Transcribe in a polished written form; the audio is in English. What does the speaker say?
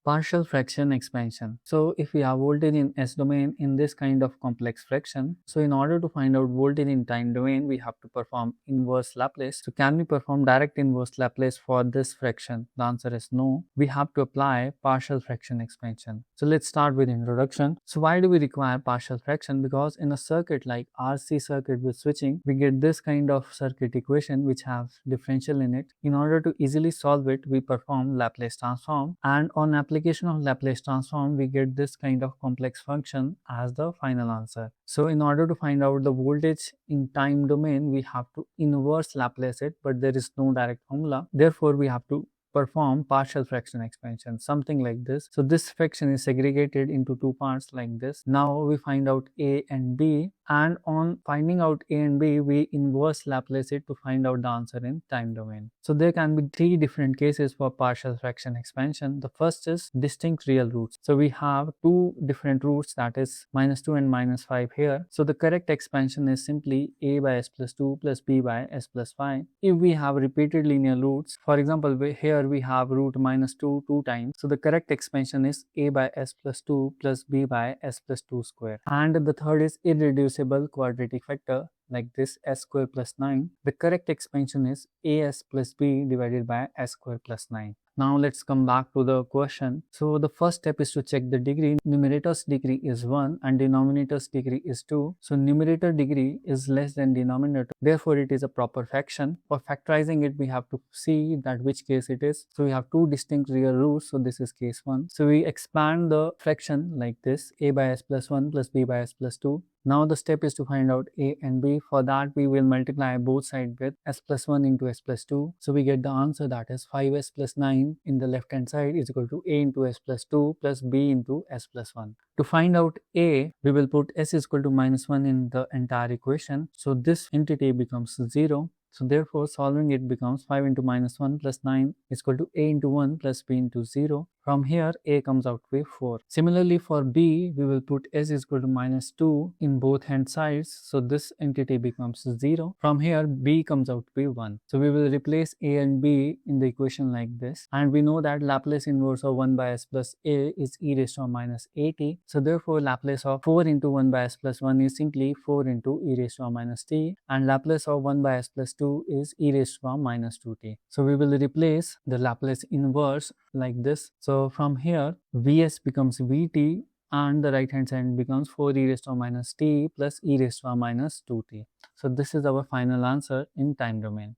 Partial fraction expansion. So if we have voltage in S domain in this kind of complex fraction, so in order to find out voltage in time domain, we have to perform inverse Laplace. So can we perform direct inverse Laplace for this fraction? The answer is no. We have to apply partial fraction expansion. So let's start with introduction. So why do we require partial fraction? Because in a circuit like RC circuit with switching, we get this kind of circuit equation which have differential in it. In order to easily solve it, we perform Laplace transform, and on application of Laplace transform, we get this kind of complex function as the final answer. So in order to find out the voltage in time domain, we have to inverse Laplace it, but there is no direct formula. Therefore, we have to perform partial fraction expansion, something like this. So this fraction is segregated into two parts like this. Now we find out A and B, and on finding out A and B, we inverse Laplace it to find out the answer in time domain. So there can be three different cases for partial fraction expansion. The first is distinct real roots. So we have two different roots, that is -2 and -5 here. So the correct expansion is simply A by S plus 2 plus B by S plus 5. If we have repeated linear roots, for example, here we have root -2 two times. So the correct expansion is A by S plus 2 plus B by S plus 2 square. And the third is irreducible quadratic factor, like this S square plus 9. The correct expansion is AS plus B divided by S square plus 9. Now let's come back to the question. So the first step is to check the degree. Numerator's degree is 1 and denominator's degree is 2. So numerator degree is less than denominator. Therefore, it is a proper fraction. For factorizing it, we have to see that which case it is. So we have two distinct real roots. So this is case 1. So we expand the fraction like this, A by S plus 1 plus B by S plus 2. Now the step is to find out A and B. For that, we will multiply both sides with S plus 1 into S plus 2. So we get the answer, that is 5S plus 9 in the left hand side is equal to A into S plus 2 plus B into S plus 1. To find out A, we will put S is equal to -1 in the entire equation. So this entity becomes 0. So therefore, solving it becomes 5 into -1 plus 9 is equal to A into 1 plus B into 0. From here, A comes out with 4. Similarly, for B, we will put S is equal to -2 in both hand sides. So this entity becomes 0. From here, B comes out to be 1. So we will replace A and B in the equation like this. And we know that Laplace inverse of 1 by S plus A is e raised to minus at. So therefore, Laplace of 4 into 1 by S plus 1 is simply 4 into e raised to minus t. And Laplace of 1 by S plus 2 is e raised to minus 2t. So we will replace the Laplace inverse like this. So from here, Vs becomes Vt and the right hand side becomes 4 e raised to minus t plus e raised to minus 2t. So this is our final answer in time domain.